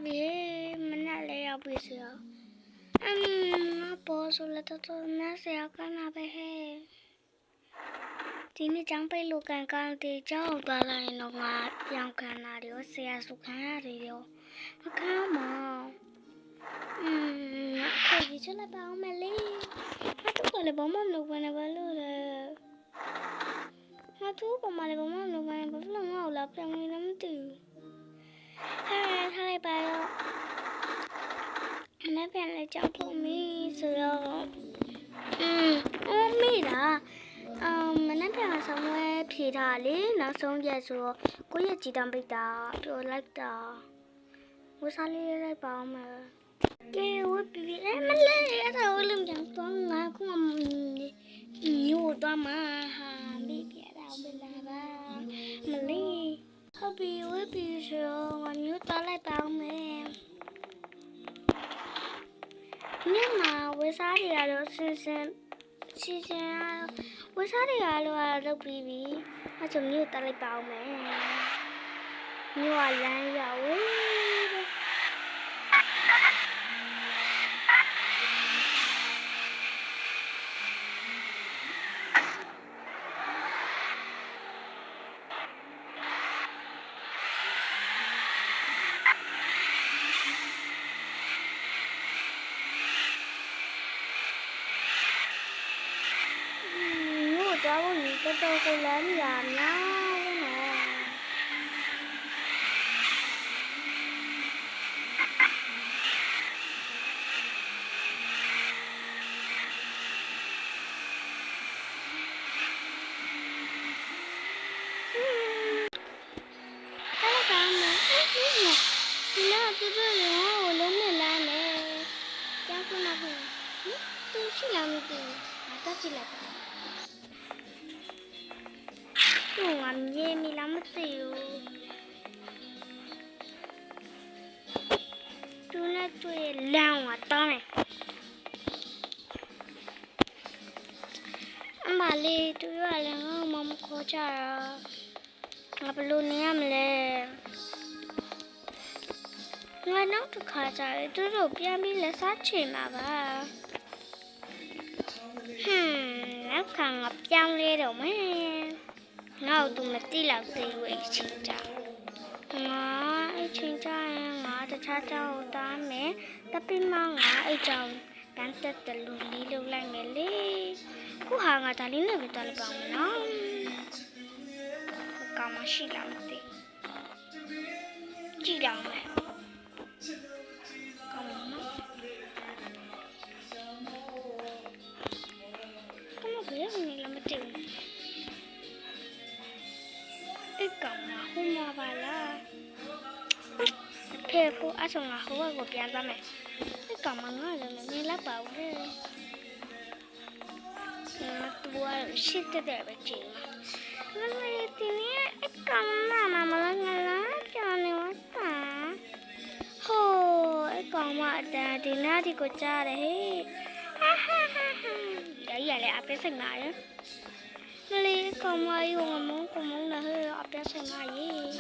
Bi mana le ya bi se ya. Ma bo so la to na se ya ka na be he. Di ni jang pai lu kan kan ti chao ba la no nga yang kan na ri o se ya su kan ya ri yo. Ma ka ma. Ko bi che la ba o me le. Ma tu ko le ba mo no ba na ba lo le. Ma tu ko ma le ba mo no ba na ba lo nga o la pya ngi na ma ti. Hai ba yo. Nó phải là cháu của mi rồi. Mi đã. Mà nó phải là xong rồi thì thà lý nó xong giờ rồi. Có giờ chỉ đam bị đã rồi lại đã. Có sao lý lại bảo mà. Cái ơi bị em mất lấy rồi lưng chẳng toan ngã cũng mà nhiều toan mà bị cái đâu bị là ba mà lý. Thôi bị rồi mà nhiều toan lại bảo mà em. Nhưng mà với sao thì là được season với sao thì là được baby nó giống như ta lại bảo mẹ như là lan dạo ấy cháu gì cái tôi cô lớn làm nó cái nè cái con mà nè thì nó tôi nó lớn này là nè cháu cô nào tôi chỉ làm gì mà tôi chỉ là tôi làm gì mình làm mất tiêu tôi nói tôi làm à to này mà đi tôi nói là mong khó trả ngập luôn nha mình là ngay nó tôi khá trả tôi rồi biết mình là sát chỉ mà bà nó càng ngập trong lên rồi mấy ngao tụi mình đi làm từ người chính trả ngõ chính trả ngõ từ cha cháu ta mẹ ta pin mang ngõ ấy chồng đang tết từ lùi đi lâu lại mẹ đi cú hàng ở ta đi nữa bị ta lại bảo nó cả mà xí làm gì chỉ làm mẹ còn nó có một cái gì làm mất tiền cái cổng mà hôm qua bà là phê phụ ác xong là không có gộp tiền ra mẹ cái cổng mà nó là mình lắp bảo thế mà tua shit để bà chị mà nó là tí nè cái cổng mà nó là cho nên quá cả hồ cái cổng mà đã tí nè thì có cha đấy đấy giờ lại áp cái sành lại á Mali kau mai ngomong dah apa sengaja.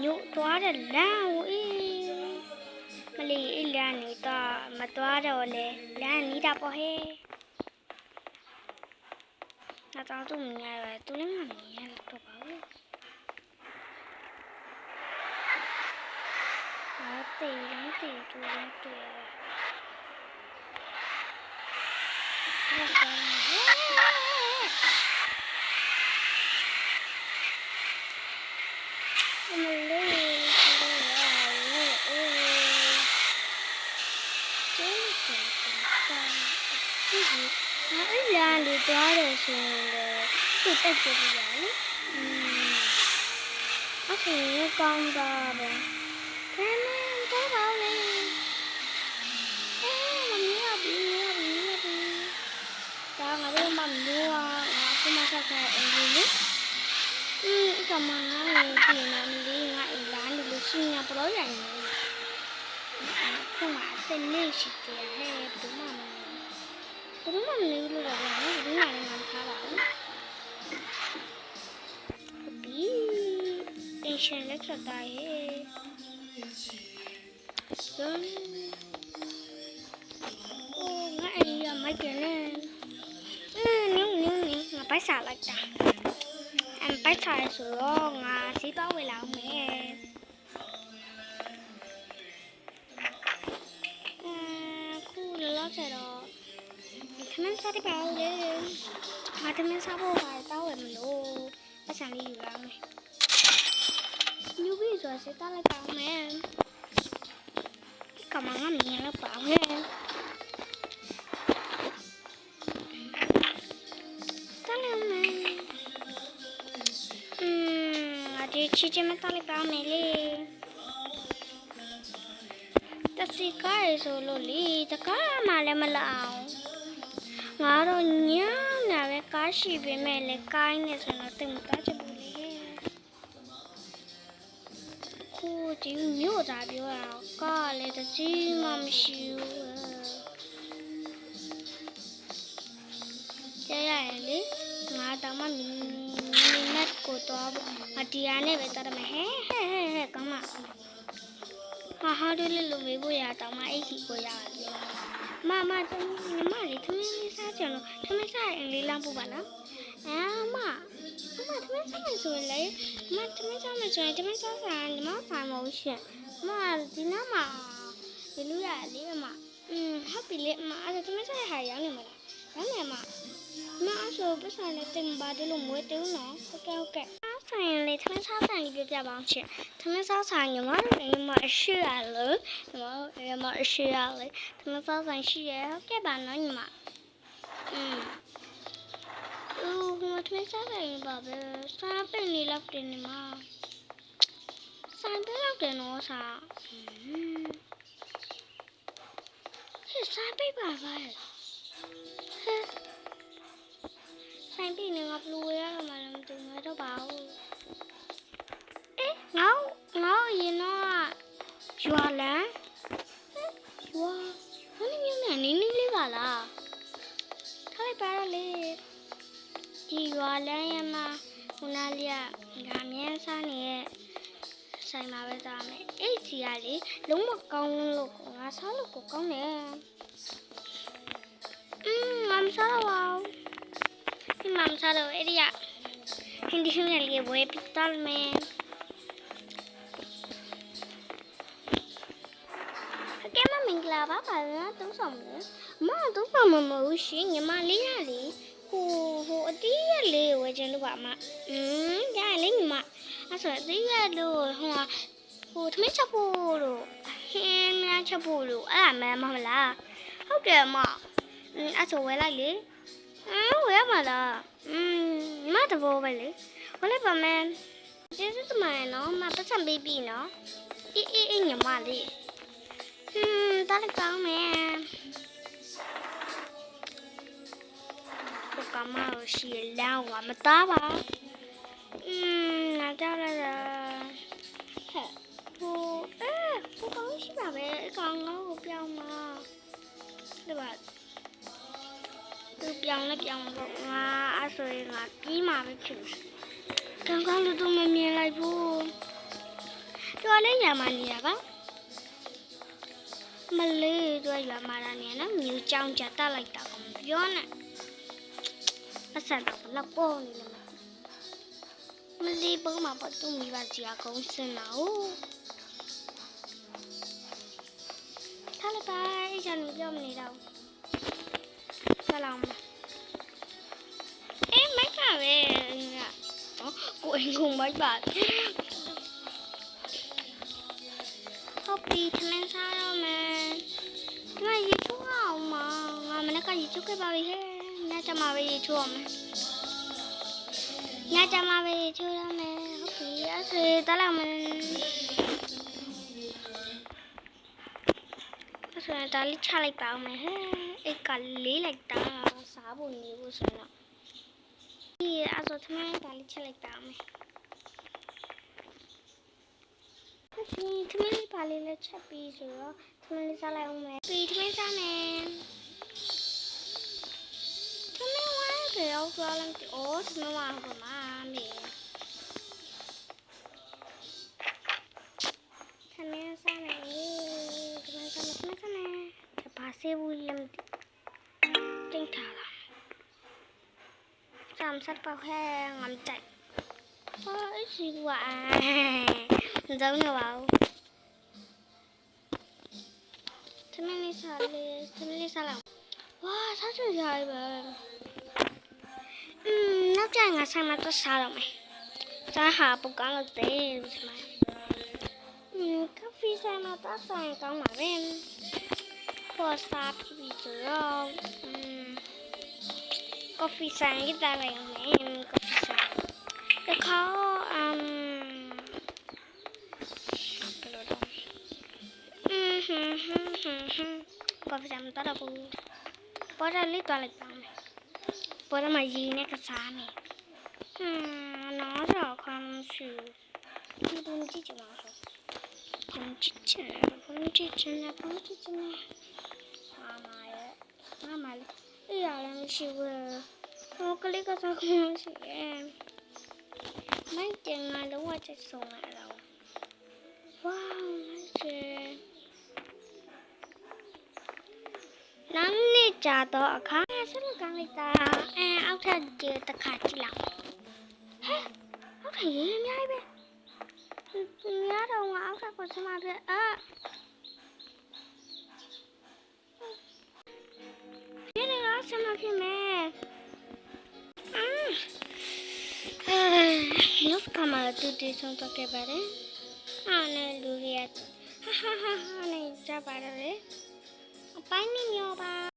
Nyuk tua ada lau Mali ilan ni ta matua ada oleh lan ni dah pohe. Nak tahu tu mengapa tu lagi ni tu bau. Nanti tu tu. Lan đi qua rồi tôi tách được rồi. Thì con bò rồi. Thế nên tới đâu đi. Mình nhớ bị. Tao ngồi đây mầm đua, aku masak kayak ini. Sama ngai thì làm đi ngại lán được xin nhà pro này. Không mà tên này chỉ hay đúng mà mình luôn rồi nó đúng là làm khá bảo. Bí tension rất là đại. ငါအေးရမိုက်တယ်လေနင်းငါပိုက်စားလိုက်တာပိုက်စားရဆိုတော့ငါစီးတော့ဝေလာအောင်မယ်ခုလောလောဆယ်တော့ထမင်းစားတယ်ပါလေငါထမင်းစားဖို့ပါတော့ဝယ်မလို့ပတ်စံလေးယူလာမယ်ယူပြီးဆိုစေးတော့လိုက်ပါမယ်ကမငါမြင်တော့ပါမယ်ချီချင်မတော်လိုက်ပါမယ်လေတစီကားရဆိုလို့လေတကားမှလည်းမလောက်ငါတော့ညနာပဲကားရှိပေမဲ့လေကိုင်းနေဆိုတော့တင်မသားချင်ဘူးလေခုဒီမြို့သားပြောတာကားလည်းတစီမှမရှိဘူးကြားရတယ်လေငါတောင်မှမင်းကိုတော့အတရားနဲ့ပဲတတ်မယ်ဟဲ့ကောင်းမဟာတို့လေးလိုမေးဖို့ရတော့မှအိတ်ကြီးကိုရတယ်မတမလေးသမီးလေးစားကြလို့သမီးစားရင်လေးလမ်းပို့ပါနော်မသမီးစားမယ်ဆိုလေသမီးစားမယ်ဆိုရင်သမီးစားဆိုင်ညီမဆိုင်မဟုတ်ရှင်ဒီနားမှာဒီလူရလေးဟုတ်ပြီလေအဲ့သမီးစားရဟာရောင်းနေမလားရောင်းနေမှာအဆိုပတ်စံလေးတင်ပါတယ်လို့မွေးတူးနော်ဟုတ်ကဲ့ဆိုင်ရင်လေသမင်းစားဆိုင်လေးပြပါအောင်ရှင်သမင်းစားဆိုင်ညီမတို့အိမ်မှာအရှိရလို့ညီမတို့အိမ်မှာအရှိရလေသမင်းစားဆိုင်ရှိရဟုတ်ကဲ့ပါနော်ညီမသမင်းစားဆိုင်ပါပဲစားပင်လေးလောက်တင်နေမှာဆိုင်ပင်လောက်တင်တော့စားစားပိတ်ပါပါဆိုင်ပြနေငါဘလူရရမှာလည်းမသိငါတော့ပါဘူးငါရင်တော့ကျွာလန်းကျွာဘာလို့ညနေနေလေးပါလားထားလိုက်ပါတော့လေဒီကျွာလန်းရမှာခုနလေးကငါမြန်းစားနေတဲ့ဆိုင်မှာပဲသားမယ်အဲ့စီကလေလုံးမကောင်းလို့ငါစားလို့ကိုကောင်းတယ်ငါမစားတော့ပါဘူးမမစားတော့အဲ့ဒီကဟင်းဒီဟင်းလေးဝယ်ပြီးသားမယ်ကဲမင်္ဂလာပါပါလားသုံးဆောင်မယ်သုံးဆောင်မမဟုတ်ရှင်ညီမလေးရလေဟိုအတီးရလေးဝယ်ခြင်းလို့ပါရလေညီမအဲ့ဆိုအတီးရလို့ဟိုသမင်းချက်ဖို့လို့ဟင်းများချက်ဖို့လို့အဲ့ဒါမှမဟုတ်လားဟုတ်တယ်အဲ့ဆိုဝယ်လိုက်လေဝယ်ရမှာလားညီမတဘောပဲလေဝယ်လိုက်ပါမယ်ကျေးဇူးတင်ပါတယ်နော်ပတ်စံပေးပြီနော်အေးညီမလေးတားလိုက်ပါမယ်ကိုကမရှိလောင်းမသားပါငါကြောက်လာတာဟိုကောင်းရှိပါပဲအကောင်ငါ့ကိုပြောင်းมาဒီပါသူပြောင်းတော့ငါအဲ့ဆိုရင်ငါပြီးမှပဲဖြစ်မှာကောင်းလို့တော့မမြင်လိုက်ဘူးတော်လေးရမနေရပါမလေးတို့ရမလာနေနော်မြူကြောင်ကြတက်လိုက်တာကိုပြောနေအဆက်တော့လောက်ပေါ်နေတယ်မလေးပုံမှာပတ်သူမိပါစီအကုန်စင်လာဦးထားလိုက်ပါအဲ့ကြောင့်ပြောမနေတော့ဆက်လောင်းမိုက်ပါပဲကိုအိမ်ကုန်မိုက်ပါဟုတ်ပြီသမင်းစားတော့မယ်ဒီမှာရေချိုးအောင်မငါမနေ့ကရေချိုးခဲ့ပါပြီဟဲ့ညချမှာပဲရေချိုးအောင်မယ်ညချမှာပဲရေချိုးရမယ်ဟုတ်ပြီအဲ့ဒါတလောက်မယ်အဲ့ဒါဒါလေးချလိုက်ပါအောင်မယ်ဟဲ့အဲ့ကလေးလိုက်တာစားဖို့နေဖို့ဆိုတော့ဒီအဲ့ဒါသမင်းဒါလေးချက်လိုက်ပါအောင်မယ်သမီးပါလေးနဲ့ချက်ပြီးဆိုတော့သမီးလေးစားလိုက်အောင်မယ်ပြီးသမီးစားမယ်သမီးဝါးတယ်ရောက်သွားလိုက်သမီးဝါးဟုတ်ပါမေသမီးစား ngắm sát vào he ngắm chạy ôi gì quá giống như bảo thế mình đi xa lòng wow sao trời dài vậy nắp chai ngã sang mặt có sao đâu mày ra hạ bộ cá lực tế các phi xe nó ta sang con mà bên phô sạp bị sửa có phi sang cái ta này em có phi sang cái khó có phi sang ta đâu bố ra lấy toàn lịch bằng này bố ra mà gì nè cái xa này nó rõ con sự đi bốn chiếc nó rồi bốn chiếc này mama ấy à làm gì vậy nó cái lấy cái sao không chị em mấy chuyện này đúng là chạy xuống lại đâu wow mấy chuyện nắng đi trà tọa khá rất là căng đi ta áo thun chưa ta khá chỉ lắm áo thun gì em nhai bé nhớ đâu áo thun còn sao mà thế cái này áo sao mà thế mẹ lúc mà tôi đi xong tôi kêu bà đấy này lùi này ra bà đấy bánh nhiều bà